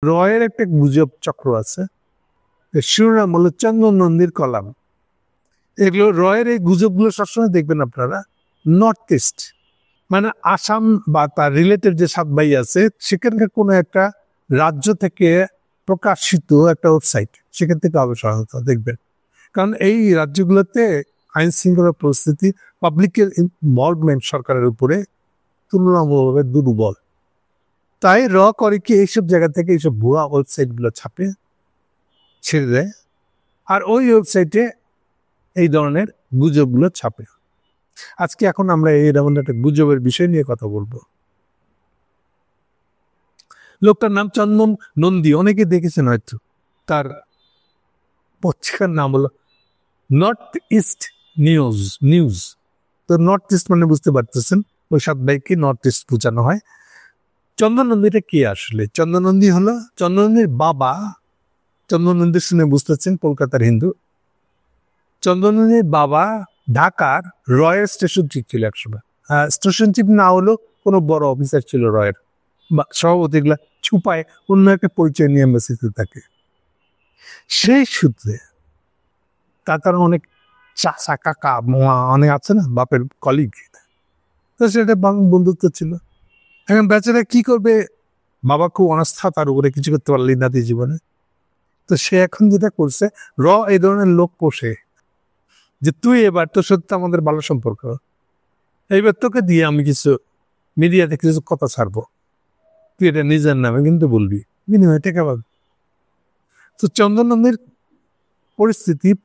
রয়ের একটা গুজব চক্র আছে, শিরোনাম হলো চন্দন নন্দীর কলাম। এগুলো রয়ের এই গুজবগুলো সবসময় দেখবেন আপনারা নর্থ ইস্ট মানে আসাম বা তার রিলেটেড যে সাত ভাই আছে সেখানকার কোনো একটা রাজ্য থেকে প্রকাশিত একটা ওয়েবসাইট, সেখান থেকে হবে সহায়তা দেখবেন। কারণ এই রাজ্যগুলোতে আইন শৃঙ্খলা পরিস্থিতি, পাবলিকের ইনভলভমেন্ট সরকারের উপরে তুলনামূলকভাবে দুর্বল। তাই করে কি এইসব জায়গা থেকে এইসব ভুয়া ওয়েবসাইটগুলো ছাপে ছেড়ে দেয়, আর ওই ওয়েবসাইটে এই ধরনের গুজবগুলো ছাপে। আজকে এখন আমরা এই ধরনের একটা গুজবের বিষয় নিয়ে কথা বলবো। লোকটার নাম চন্দন নন্দী, অনেকে দেখেছেন হয়তো। তার পত্রিকার নাম হলো নর্থ ইস্ট নিউজ। তো নর্থ ইস্ট মানে বুঝতে পারতেছেন ওই সাত ভাইকে নর্থ ইস্ট বোঝানো হয়। চন্দন নন্দীটা কে আসলে? চন্দন নন্দী হলো চন্দন নন্দীর বাবা। চন্দন নন্দী শুনে বুঝতেছেন কলকাতার হিন্দু। চন্দন নন্দীর বাবা ঢাকার রয়ের স্টেশন চিফ ছিল একসময়। স্টেশন চিফ না হলেও কোনো বড় অফিসার ছিল রয়ের, বা সভাপতিগুলা ছুপায় অন্য একটা পরিচয় নিয়ে এম্বাসিতে থাকে। সেই সূত্রে তার অনেক চাচা কাকা অনেক আছে না, বাপের কলিগ, তো সেটা বন্ধুত্ব ছিল। এখন বেচারা কি করবে, বাবা খুব অনাস্থা তার উপরে, কিছু করতে পারলি না জীবনে। তো সে এখন যেটা করছে, এই ধরনের লোক পোষে যে তুই এবার তোর সত্যি আমাদের ভালো সম্পর্ক, এইবার তোকে দিয়ে আমি কিছু মিডিয়াতে কিছু কথা ছাড়বো, তুই এটা নিজের নামে কিন্তু বলবি, বিনিময়ে টাকা পাবি। তো চন্দন নন্দীর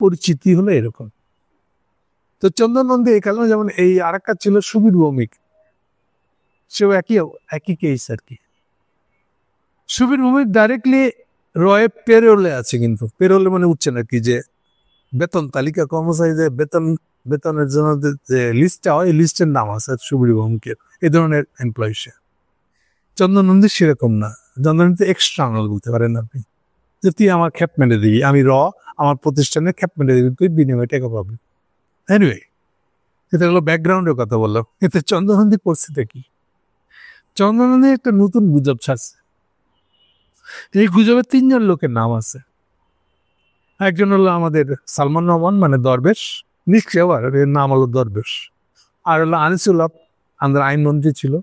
পরিচিতি হলো এরকম। তো চন্দন নন্দী এই কারণে, যেমন এই আর একটা ছিল সুবীর ভৌমিক, সেও একই কেস আর কি। সুবীর ভৌমিক ডাইরেক্টলি রয়ে পেরোলে আছে, কিন্তু পেরোলে মানে উঠছেন আর কি, যে বেতন তালিকা কর্মচারীদের বেতনের জন্য যে লিস্টটা হয়, এই লিস্টের নাম আছে সুবীর ভৌমিকের। এই ধরনের এমপ্লয়ি সে। চন্দন নন্দী সেরকম না, চন্দন নন্দী এক্সটার্নাল বলতে পারেন আপনি, যে তুই আমার খ্যাপ মেরে দিবি, আমি আমার প্রতিষ্ঠানের খ্যাপ মেরে দিবি, তুই বিনিময়ে টাকা পাবি। এনিওয়ে, এটা হলো ব্যাকগ্রাউন্ডের কথা বললাম। এতে চন্দন নন্দী পরিস্থিতি কি? চন্দন নন্দী একটা নতুন গুজব ছাড়ছে। এই গুজবে 3 জন লোকের নাম আছে। একজন হলো আমাদের সালমান রহমান, মানে দরবেশ, নিশ্চয় এর নাম হলো দরবেশ। আর হলো আনিসুল হক, আমাদের আইনমন্ত্রী ছিল।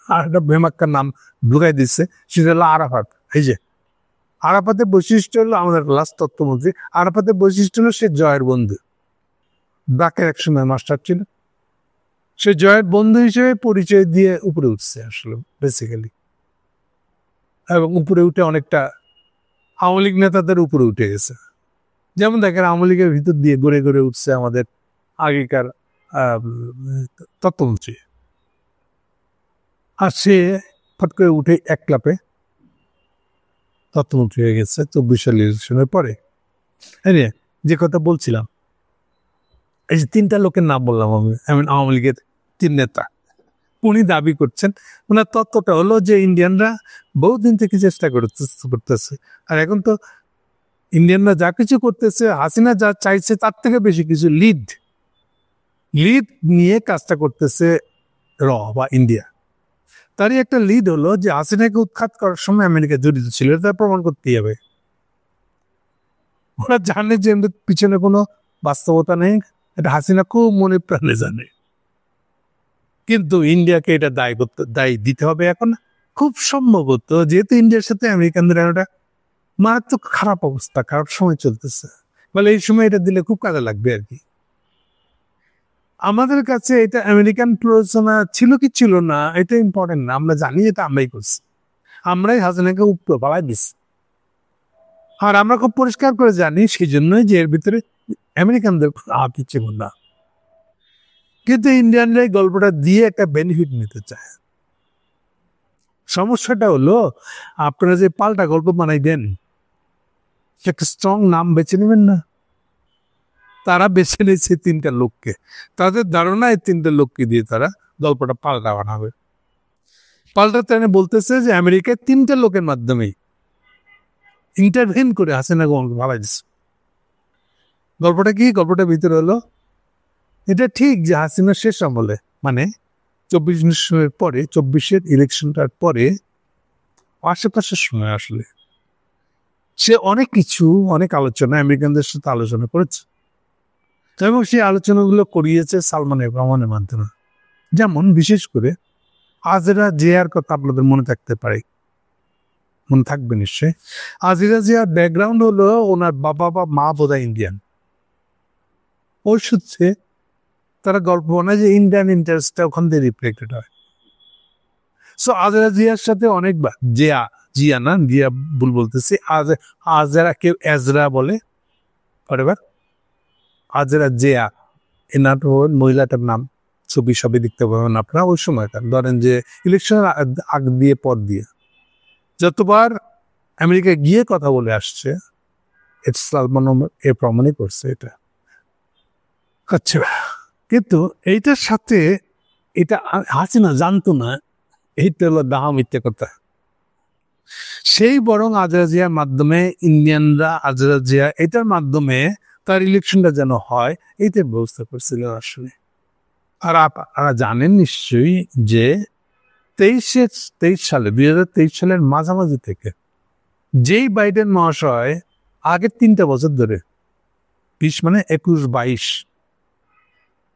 আর একটা ভেমাক্কার নাম ঢুকাই দিচ্ছে, সেটা হলো আরাফাত। এই যে আরাফাতের বৈশিষ্ট্য হলো, আমাদের লাস্ট তথ্যমন্ত্রী, আরাফাতের বৈশিষ্ট্য হলো সে জয়ের বন্ধু। ব্রাকের একসময় মাস্টার ছিল, সে জয়ের বন্ধু হিসেবে পরিচয় দিয়ে উপরে উঠছে আসলে বেসিক্যালি, এবং উপরে উঠে অনেকটা আওয়ামী লীগ নেতাদের উপরে উঠে গেছে। যেমন দেখেন আওয়ামী লীগের ভিতর দিয়ে গড়ে গড়ে উঠছে আমাদের আগেকার তথ্যমন্ত্রী, আর সে ফট করে উঠে এক ক্লাপে তথ্যমন্ত্রী হয়ে গেছে 24 সালের ইলেকশনের পরে। যে কথা বলছিলাম, এই যে 3টা লোকের নাম বললাম আমি আওয়ামী লীগের 3 নেতা, উনি দাবি করছেন, ওনার তত্ত্বটা হলো যে ইন্ডিয়ানরা বহুদিন থেকে চেষ্টা করতেছে, আর এখন তো ইন্ডিয়ানরা যা কিছু করতেছে, হাসিনা যা চাইছে তার থেকে বেশি কিছু লিড নিয়ে কাজটা করতেছে বা ইন্ডিয়া। তারই একটা লিড হলো যে হাসিনাকে উৎখাত করার সময় আমেরিকা জড়িত ছিল, এটা প্রমাণ করতেই হবে। ওরা জানে যে এদের পিছনে কোনো বাস্তবতা নেই, এটা হাসিনা খুব মনে প্রাণে জানে, কিন্তু ইন্ডিয়াকে এটা দায়ী দিতে হবে। এখন খুব সম্ভবত যেহেতু ইন্ডিয়ার সাথে আমেরিকানদের একটা মারাত্মক খারাপ অবস্থা, খারাপ সময় চলতেছে, বলে এই সময় এটা দিলে খুব কাজে লাগবে আর কি। আমাদের কাছে এটা আমেরিকান প্ররোচনা ছিল কি ছিল না এটা ইম্পর্টেন্ট না, আমরা জানি এটা আমরাই করছি, আমরাই হাসিনাকে উপরে পালাই দিচ্ছি। আর আমরা খুব পরিষ্কার করে জানি, সেই জন্যই যে এর ভিতরে আমেরিকানদের কিছু না, কিন্তু ইন্ডিয়ানরা এই গল্পটা দিয়ে একটা বেনিফিট নিতে চায়। সমস্যাটা হলো, আপনারা যে পাল্টা গল্প বানাই দেন, একটা স্ট্রং নাম বেছে নেবেন না। তারা বেছে নিয়েছে 3টা লোককে, তাদের ধারণা এই 3টে লোককে দিয়ে তারা গল্পটা পাল্টা বানাবে। পাল্টাতে বলতেছে যে আমেরিকায় 3টে লোকের মাধ্যমেই ইন্টারভেন করে হাসিনা ভাবাই দিচ্ছে। গল্পটা কি? গল্পটার ভিতরে হলো, এটা ঠিক যে হাসিনার শেষ আমলে, মানে 24 পরে, 24-এর ইলেকশনটার পরে আশেপাশের সময় আসলে সে অনেক কিছু, অনেক আলোচনা আমেরিকানদের সাথে আলোচনা করেছে এবং সেই আলোচনাগুলো করিয়েছে সালমানের রহমানের মাধ্যমে। যেমন বিশেষ করে আজিরা জিয়ার কথা আপনাদের মনে থাকতে পারে, মনে থাকবে নিশ্চয়। আজিরা জিয়ার ব্যাকগ্রাউন্ড হলো ওনার বাবা বা মা বোধহয় ইন্ডিয়ান। ওই সূত্রে তারা গল্প বানায় যে ইন্ডিয়ান ইন্টারেস্টটা ওখান থেকে রিফ্লেক্টেড হয়। সো আজিরা জিয়ার সাথে অনেকবার জিয়া না জিয়া ভুল বলতেছি, আজরা কেউ এজরা বলে, আজরা জিয়া এনার মহিলাটার নাম, ছবি সবই দেখতে পাবেন আপনারা। ওই সময়কার ধরেন যে ইলেকশন আগ দিয়ে পর দিয়ে যতবার আমেরিকায় গিয়ে কথা বলে আসছে, সালমান এ প্রমাণই করছে এটা। আচ্ছা, কিন্তু এইটার সাথে এটা হাসিনা জানতো না, এইটা হলো দাহা মিথ্যে কথা। সেই বরং আজিরা জিয়ার মাধ্যমে ইন্ডিয়ানরা আজিরা জিয়া এটার মাধ্যমে তার ইলেকশনটা যেন হয় এইটার ব্যবস্থা করছিলেন আসলে। আর আপনারা জানেন নিশ্চয়ই যে 2023 সালের মাঝামাঝি থেকে যেই বাইডেন মহাশয় আগের 3টা বছর ধরে 20 মানে 21-22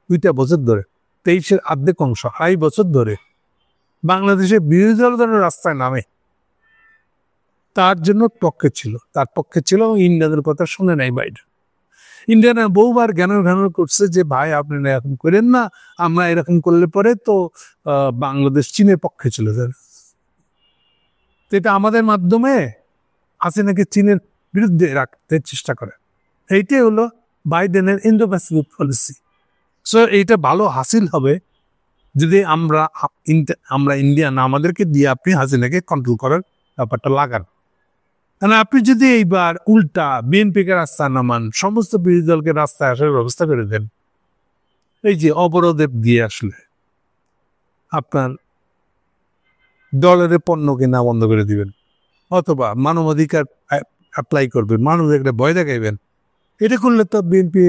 2টা বছর ধরে 23-এর অর্ধেক অংশ 2.5 বছর ধরে বাংলাদেশে বিরোধী দল রাস্তায় নামে তার জন্য তার পক্ষে ছিল এবং ইন্ডিয়াদের কথা শুনে নাই বাইডেন। ইন্ডিয়ানা বহুবার জ্ঞান করছে যে ভাই আপনি এরকম করেন না, আমরা এরকম করলে পরে তো বাংলাদেশ চীনের পক্ষে চলে যাবে। তো এটা আমাদের মাধ্যমে হাসিনাকে চীনের বিরুদ্ধে রাখতে চেষ্টা করে। এইটাই হলো বাইডেনের ইন্দো প্যাসিফিক পলিসি। সো এইটা ভালো হাসিল হবে যদি আমরা ইন্ডিয়ান আমাদেরকে দিয়ে আপনি হাসিনাকে কন্ট্রোল করার ব্যাপারটা লাগান। কারণ আপনি যদি এইবার উল্টা বিএনপিকে রাস্তায় নামান, সমস্ত বিরোধী দলকে রাস্তায় আসার ব্যবস্থা করে দেন, এই যে অবরোধের দিয়ে আসলে আপনার ডলারের পণ্য কেনা বন্ধ করে দিবেন, অথবা মানবাধিকার অ্যাপ্লাই করবেন, মানবাধিকার ভয় দেখাইবেন, এটা করলে তো বিএনপি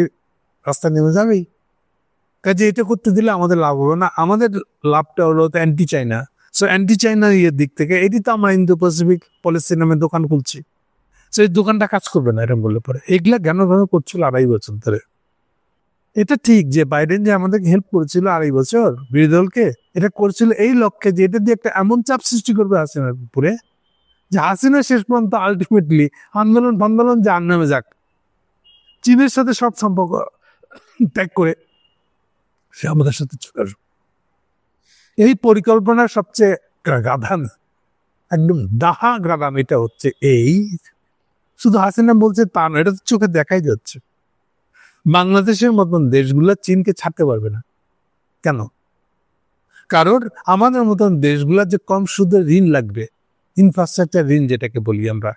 রাস্তায় নেমে যাবেই। কাজে এটা করতে দিলে আমাদের লাভ হবে না। আমাদের লাভটা হলো তো অ্যান্টি চাইনা। সো অ্যান্টি চাইনা ইয়ের দিক থেকে এটি তো আমরা ইন্দো প্যাসিফিক পলিসি নামে দোকান খুলছি, সো এই দোকানটা কাজ করবে না এরকম বললে পরে। এগুলা জ্ঞান করছিল 2.5 বছর ধরে। এটা ঠিক যে বাইডেন যে আমাদেরকে হেল্প করেছিল 2.5 বছর বিরোধী দলকে, এটা করেছিল এই লক্ষ্যে যে এটা দিয়ে একটা এমন চাপ সৃষ্টি করবে হাসিনার উপরে যে হাসিনা শেষ পর্যন্ত আলটিমেটলি আন্দোলন যার নামে যাক, চীনের সাথে সব সম্পর্ক ত্যাগ করে সে আমাদের সাথে চলে আসবে। এই পরিকল্পনার সবচেয়ে গাধান, একদম দাহা গাধান এটা হচ্ছে এই, শুধু হাসিনা বলছে তা না, এটা তো চোখে দেখাই যাচ্ছে। বাংলাদেশের মতন দেশগুলা চীনকে ছাড়তে পারবে না। কেন? কারণ আমাদের মতন দেশগুলা যে কম সুদের ঋণ লাগবে, ইনফ্রাস্ট্রাকচার ঋণ যেটাকে বলি আমরা,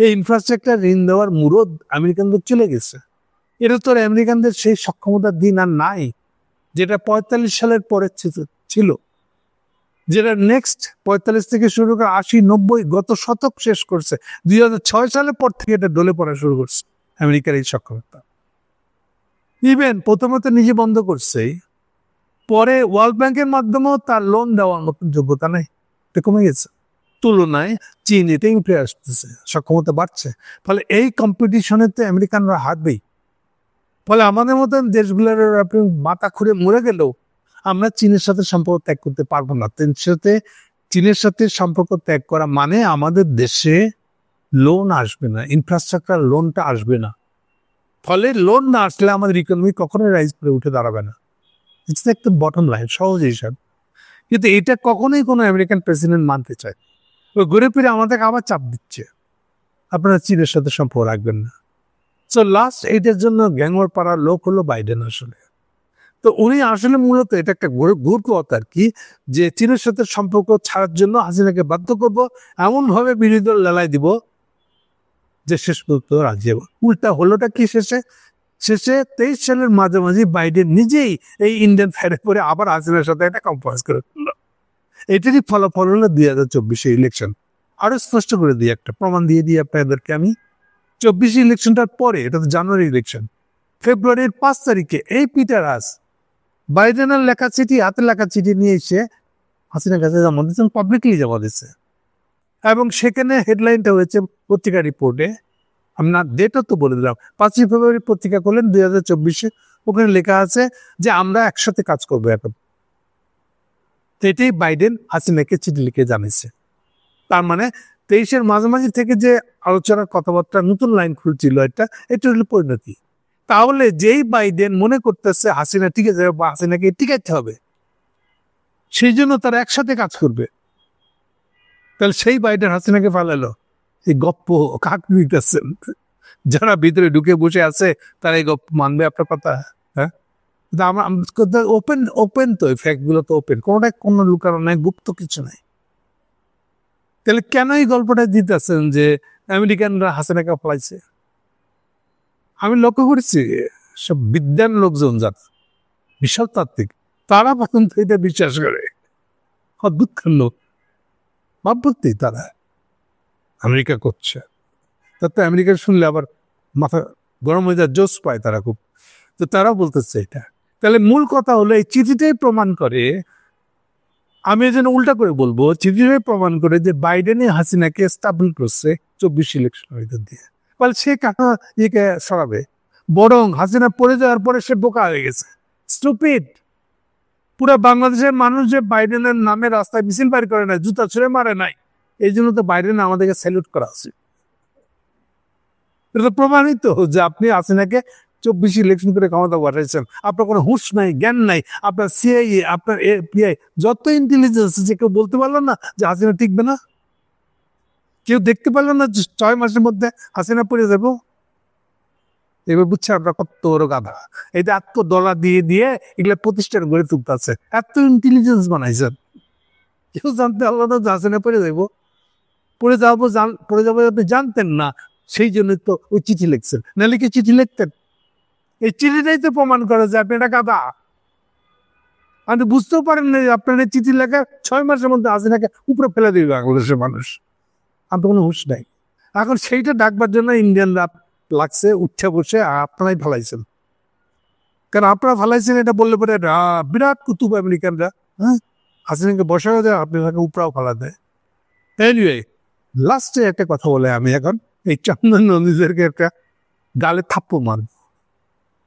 এই ইনফ্রাস্ট্রাকচার ঋণ দেওয়ার মুরদ আমেরিকানদের চলে গেছে। এটা তো আমেরিকানদের সেই সক্ষমতার দিন আর নাই যেটা 45 সালের পরে ছিল, যেটা নেক্সট 45 থেকে শুরু করে 80, 90 গত শতক শেষ করছে। 2006 সালের পর থেকে এটা ডলে পড়া শুরু করছে আমেরিকার এই সক্ষমতা। ইভেন প্রথমত নিজে বন্ধ করছে, পরে ওয়ার্ল্ড ব্যাংকের মাধ্যমেও তার লোন দেওয়ার মতন যোগ্যতা নেই, এটা কমে গেছে। তুলনায় চীন এটা উঠে আসতেছে, সক্ষমতা বাড়ছে। ফলে এই কম্পিটিশনেতে আমেরিকানরা হারবেই। ফলে আমাদের মতন দেশগুলোর আপনি মাথা খুঁড়ে মরে গেলেও আমরা চীনের সাথে সম্পর্ক ত্যাগ করতে পারবো না। চীনের সাথে সম্পর্ক ত্যাগ করা মানে আমাদের দেশে লোন আসবে না, ইনফ্রাস্ট্রাকচার লোনটা আসবে না। ফলে লোন না আসলে আমাদের ইকোনমি কখনোই রাইজ করে উঠে দাঁড়াবে না। ইটস একটা বটম লাইন, সহজ হিসাব। কিন্তু এটা কখনোই কোনো আমেরিকান প্রেসিডেন্ট মানতে চায়। ওই ঘুরে ফিরে আমাদেরকে আবার চাপ দিচ্ছে, আপনারা চীনের সাথে সম্পর্ক রাখবেন না। সো লাস্ট এইটার জন্য গ্যাংওয়ার পাড়ার লোক হলো বাইডেন আসলে। তো উনি আসলে মূলত এটা একটা ঘুরপথ আর কি, যে চীনের সাথে সম্পর্ক ছাড়ার জন্য হাসিনাকে বাধ্য করবো, এমনভাবে বিরোধী দল লেলাই দিব যে শেষ পর্যন্ত রাজি হবো। উল্টা হলোটা কি শেষে 23 সালের মাঝামাঝি বাইডেন নিজেই এই ইন্ডিয়ান ফায়ারে পরে আবার হাসিনার সাথে একটা কম্প্রোমাইজ করে ফেলল। এটারই ফলাফল হলো 2024 ইলেকশন। আরো স্পষ্ট করে দিই, একটা প্রমাণ দিয়ে দিই আপনাদেরকে আমি। 24 ইলেকশনটার পরে, এটা তো জানুয়ারি ইলেকশন, ফেব্রুয়ারির 5 তারিখে এই পিটার হাস বাইডেনের লেখা চিঠি, হাতের লেখা চিঠি নিয়ে এসে হাসিনার কাছে জমা দিচ্ছেন, পাবলিকলি জমা দিচ্ছে। এবং সেখানে হেডলাইনটা হয়েছে পত্রিকা রিপোর্টে, আমরা ডেটও তো বলে দিলাম, 5ই ফেব্রুয়ারি পত্রিকা করলেন 2024, ওখানে লেখা আছে যে আমরা একসাথে কাজ করবো এখন। তো এটাই বাইডেন হাসিনাকে চিঠি লিখে জানিয়েছে। তার মানে 23-এর মাঝামাঝি থেকে যে আলোচনার কথাবার্তা নতুন লাইন খুলছিল, এটা হলো পরিণতি। তাহলে যেই বাইডেন মনে করতেছে হাসিনা টিকে যাবে বা হাসিনাকে টিকাইতে হবে, সেই জন্য তারা একসাথে কাজ করবে, তাহলে সেই বাইডেন হাসিনাকে ফালালো। এই গপ্প কাক দিতেছেন? যারা ভিতরে ঢুকে বসে আছে তারা এই গপ্প মানবে আপনার কথা? হ্যাঁ, ওপেন ওপেন তো ফ্যাক্ট গুলো তো ওপেন, কোনোটাই কোনো লুকানো নাই, গুপ্ত কিছু নাই। তাহলে কেন এই গল্পটা দিতেছেন যে আমেরিকানরা হাসিনাকে ফলাইছে? আমি লক্ষ্য করেছি সব বিদ্যান লোকজন যারা বিশাল তাত্ত্বিক, তারা পর্যন্ত এটা বিশ্বাস করে। অদ্ভুত লোক, ভাবতেই তারা আমেরিকা করছে, তাতে আমেরিকা শুনলে আবার মাথা গরম হয়ে যায়, জোশ পায় তারা খুব। তো তারা বলতেছে এটা। তাহলে মূল কথা হলো এই চিঠিটাই প্রমাণ করে, আমি যেন উল্টা করে বলবো, চিঠিটাই প্রমাণ করে যে বাইডেনে হাসিনাকে স্টাবল করছে 24 ইলেকশন দিয়ে। বলে সে কাকা ইয়েকে সরাবে, বরং হাসিনা পড়ে যাওয়ার পরে সে বোকা হয়ে গেছে, স্টুপিড। পুরো বাংলাদেশের মানুষ যে বাইডেনের নামে রাস্তায় মিছিল বাইর করে নাই, জুতা ছুঁড়ে মারে নাই, এই জন্য তো বাইডেন আমাদেরকে স্যালুট করা উচিত। এটা তো প্রমাণিত যে আপনি হাসিনাকে 24 ইলেকশন করে ক্ষমতা পাঠাইছেন, আপনার কোনো হুঁশ নাই, জ্ঞান নাই। আপনার সিআইএ, আপনার এপিআই, যত ইন্টেলিজেন্স আছে, কেউ বলতে পারলো না যে হাসিনা টিকবে না? কেউ দেখতে পারলো না 6 মাসের মধ্যে হাসিনা পড়ে যাবো? এবার বুঝছে আমরা কত বড় গাধা। এটা এত ডলার দিয়ে দিয়ে এগুলা প্রতিষ্ঠান গড়ে তুলতেছে, এত ইন্টেলিজেন্স বানাইছেন। কেউ জানতে পারলো না যে হাসিনা পড়ে যাবো, পড়ে যাবো আপনি জানতেন না, সেই জন্য তো ওই চিঠি লিখছেন। নাহলে কি চিঠি লিখতেন? এই চিঠিটাই তো প্রমাণ করে যে আপনি এটা গাধা। আপনি বুঝতেও পারেন না আপনার এই চিঠি লেখা 6 মাসের মধ্যে হাসিনাকে উপরে ফেলে দিবে বাংলাদেশের মানুষ। আপনার কোনো হুঁশ নাই। এখন সেইটা ডাকবার জন্য ইন্ডিয়ানরা লাগছে উঠে বসে, আপনারাই ফেলাইছেন। কারণ আপনারা ফেলাইছেন এটা বললে পরে বিরাট কুতুব আমেরিকানরা, হ্যাঁ, হাসিনাকে বসাও দেয়, আপনি তাকে উপরাও ফেলা দেয়। এনিওয়ে, লাস্টে একটা কথা বলে আমি এখন এই চন্দন নন্দীদেরকে একটা গালে থাপ্পড় মারব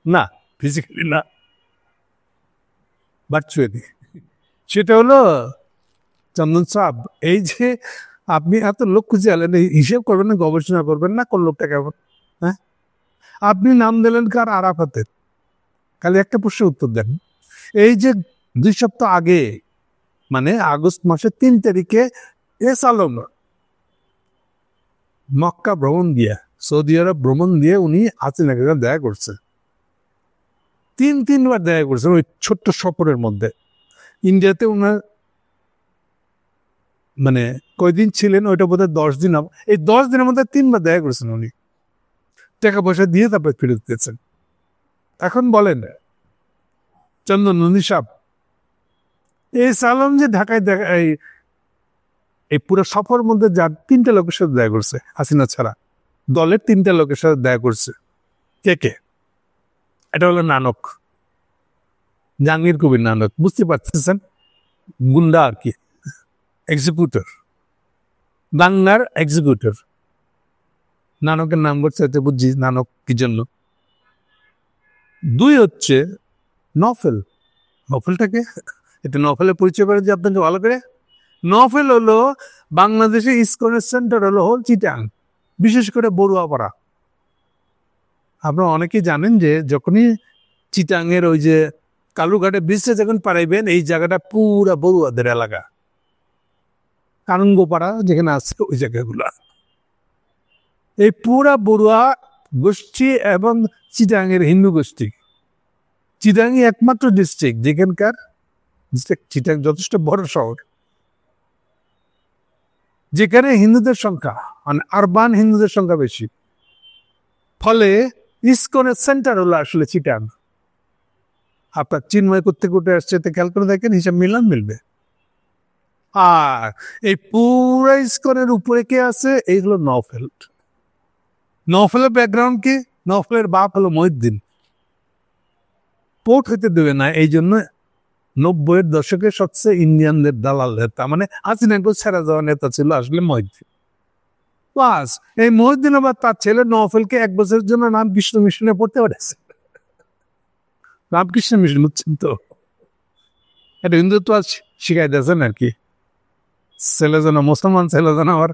না, ফিজিক্যালি না, ভার্চুয়ালি। সেটা হলো, চন্দন সাহেব, এই যে আপনি এত লোক খুঁজে আলেন, হিসেব করবেন না, গবেষণা করবেন না কোন লোকটা কেমন। হ্যাঁ, আপনি নাম দিলেন কার? আরাফাতের। খালি একটা প্রশ্নের উত্তর দেন। এই যে 2 সপ্তাহ আগে, মানে আগস্ট মাসের 3 তারিখে এস আলম মক্কা ভ্রমণ দিয়ে, সৌদি আরব ভ্রমণ দিয়ে উনি হাসিনাকে দেখা করছে। 3-3বার দেখা করছেন ওই ছোট্ট সফরের মধ্যে। ইন্ডিয়াতে ওনার মানে কয়দিন ছিলেন ওইটা বোধহয় 10 দিন। এই 10 দিনের মধ্যে 3বার দেখা করেছেন উনি, টাকা পয়সা দিয়ে তারপরে ফেরত দিয়েছেন। এখন বলেন চন্দন নন্দী সাহেব, এই সালাম যে ঢাকায় দেখা, এই পুরো সফর মধ্যে যার 3টে লোকের সাথে দেখা করছে হাসিনা ছাড়া, দলের 3টে লোকের সাথে দেখা করছে। কে কে? এটা হলো নানক, জাহাঙ্গীর কবির নানক, বুঝতে পারতেছেন, গুন্ডা আর কি, এক্সিকিউটর, বাংলার এক্সিকিউটর। নানকের নাম করছে, বুঝছি নানক কি জন্য। 2 হচ্ছে নফেল। নফেলটাকে এটা নফেলের পরিচয় করে যে আপনাকে ভালো করে। নফেল হলো বাংলাদেশে ইসকনের সেন্টার হলো চিটাং, বিশেষ করে বড়ুয়াপাড়া। আপনারা অনেকেই জানেন যে যখনই চিটাংয়ের ওই যে কালুঘাটে ব্রিজটা যখন পারাইবেন, এই জায়গাটা পুরা বড়ুয়াদের এলাকা, কানুঙ্গোপাড়া যেখানে আছে ওই জায়গাগুলো, এই পুরা বড়ুয়া গোষ্ঠী এবং চিটাংয়ের হিন্দু গোষ্ঠী। চিটাংই একমাত্র ডিস্ট্রিক্ট যেখানকার, চিটাং যথেষ্ট বড় শহর, যেখানে হিন্দুদের সংখ্যা, মানে আরবান হিন্দুদের সংখ্যা বেশি। ফলে ইসকনের সেন্টার হলো আসলে চিটাং। আপনার চিন্ময় করতে করতে আসছে, খেয়াল করে দেখেন, হিসাব মিলবে। আর এই পুরো ইসকনের উপরে কে আছে? এই হলো নফেল। নফেলের ব্যাকগ্রাউন্ড কি? নফেলের বাপ হলো মহিউদ্দিন, পোর্ট হইতে দেবে না, এই জন্য 90-এর দশকে সবচেয়ে ইন্ডিয়ানদের দালাল নেতা, মানে হাসিনাকে ছেড়ে যাওয়া নেতা ছিল আসলে মহিউদ্দিন। বাস এই মহিউদ্দিন আবার তার ছেলে নওফেলকে 1 বছরের জন্য রামকৃষ্ণ মিশনে পড়তে পারেছে। রামকৃষ্ণ মিশন বুঝছেন তো, এটা হিন্দুত্ব শিখাই দিয়েছেন আর কি, ছেলে যেন মুসলমান ছেলে যেন আবার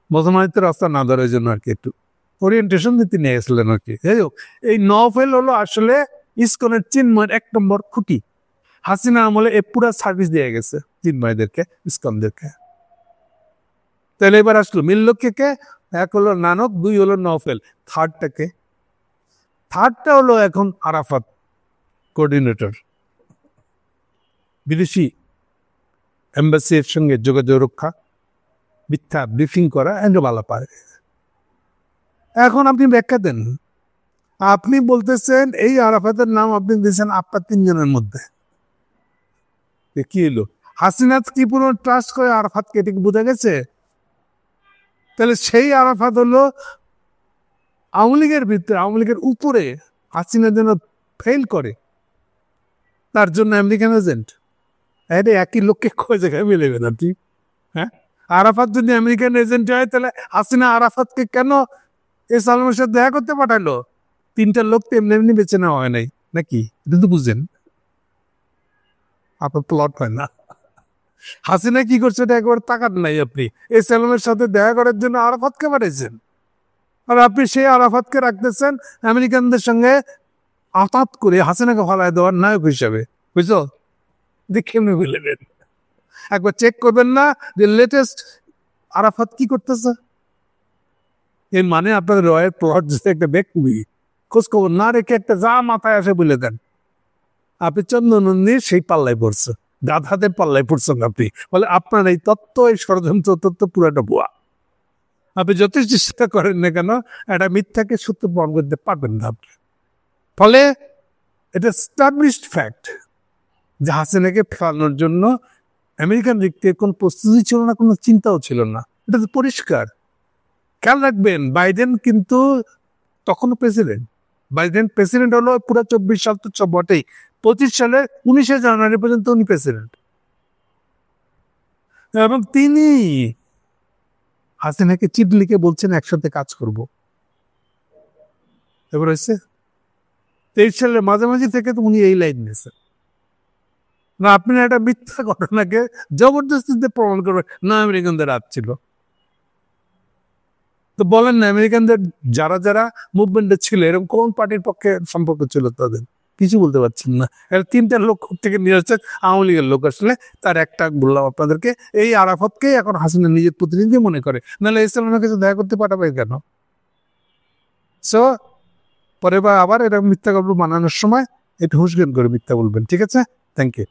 মুসলমানিত্বের রাস্তা না ধরার জন্য আর কি একটু ওরিয়েন্টেশন দিতে নিয়ে গেছিলেন আর কি। যাই হোক, এই নওফেল হলো আসলে ইসকনের চিন্ময়ের 1 নম্বর খুঁটি। হাসিনা আমলে এ পুরা সার্ভিস দিয়ে গেছে চিন্ময়দেরকে, ইসকনদেরকে। তাহলে এবার আসলো মিলল কে কে? 1 হলো নানক, 2 হলো নওফেল, থার্ডটা হলো এখন আরাফাত, কোঅর্ডিনেটর। বিদেশি এম্বাসির সঙ্গে যোগাযোগ রক্ষা, মিথ্যা ব্রিফিং করা, এগুলো ভালো পারে। এখন আপনি ব্যাখ্যা দেন, আপনি বলতেছেন এই আরাফাতের নাম আপনি দিয়েছেন আপনার 3 জনের মধ্যে, কি হলো? হাসিনা কি পুরো ট্রাস্ট করে আরাফাতকে, এটি বোঝা গেছে? তাহলে সেই আরাফাত হলো আওয়ামী লীগের ভিতরে, আওয়ামী লীগের উপরে হাসিনা যেন ফেল করে তার জন্য আমেরিকান এজেন্ট। এটা একই লোককে কয় জায়গায় মিলেবেন আপনি? হ্যাঁ, আরাফাত যদি আমেরিকান এজেন্ট হয় তাহলে হাসিনা আরাফাতকে কেন এস আলমের সাথে দেখা করতে পাঠালো? 3টা লোক তো এমনি এমনি বেছে নেওয়া হয় নাই নাকি? এটা তো বুঝেন, আপনার প্লট হয় না। হাসিনা কি করছে এটা একবার তাকান নাই আপনি। এস আলমের সাথে দেখা করার জন্য আরাফাতকে পাঠাইছেন, আর আপনি সেই আরাফাতকে রাখতেছেন আমেরিকানদের সঙ্গে আতাত করে হাসিনাকে ফালাই দেওয়ার নায়ক হিসাবে। বুঝছো? দেখে এমনি বললেন, একবার চেক করবেন না যে লেটেস্ট আরাফাত কি করতেছে? এর মানে আপনার রয়ের প্লট যদি একটা ব্যক্তি খোঁজ খবর না রেখে একটা যা মাথায় আসে বলে দেন, আপনি চন্দ্রনন্দীর সেই পাল্লায় পড়ছে, গাধাদের পাল্লায় পড়ছেন আপনি। বলে আপনার এই তত্ত্ব, এই ষড়যন্ত্র তত্ত্ব পুরাটা ভুয়া। আপনি যত চেষ্টা করেন না কেন এটা মিথ্যাকে সত্য প্রমাণ করতে পারবেন না আপনি। ফলে এটা এস্টাবলিশড ফ্যাক্ট যে হাসিনাকে ফেলানোর জন্য আমেরিকান দিক থেকে কোনো প্রস্তুতি ছিল না, কোনো চিন্তাও ছিল না, এটা তো পরিষ্কার। খেয়াল রাখবেন, বাইডেন কিন্তু তখনও প্রেসিডেন্ট। বাইডেন প্রেসিডেন্ট হলো পুরো 24 সাল তো বটেই, 25 সালে 19শে জানুয়ারি পর্যন্ত উনি প্রেসিডেন্ট, এবং তিনি হাসিনাকে চিঠি লিখে বলছেন একসাথে কাজ করব। এবার হচ্ছে 23 সালের মাঝামাঝি থেকে তো উনি এই লাইন নিয়েছেন না। আপনি একটা মিথ্যা ঘটনাকে জবরদস্তিতে প্রমাণ করবেন না আমেরিকানদের হাত ছিল। তো বলেন না, আমেরিকানদের যারা যারা মুভমেন্টে ছিল এরকম কোন পার্টির পক্ষে সম্পর্ক ছিল তাদের? কিছু বলতে পারছেন না। এর 3টা লোক থেকে নিয়ে আসছে আওয়ামী লীগের লোক। আসলে তার একটা বললাম আপনাদেরকে, এই আরাফাতকে এখন হাসিনা নিজের প্রতিনিধি মনে করে, নাহলে ইসলামের কাছে দেখা করতে পাঠাবে কেন? সো পরে বা আবার এরকম মিথ্যা গল্প বানানোর সময় একটু হুঁশজ্ঞান করে মিথ্যা বলবেন, ঠিক আছে? Thank you.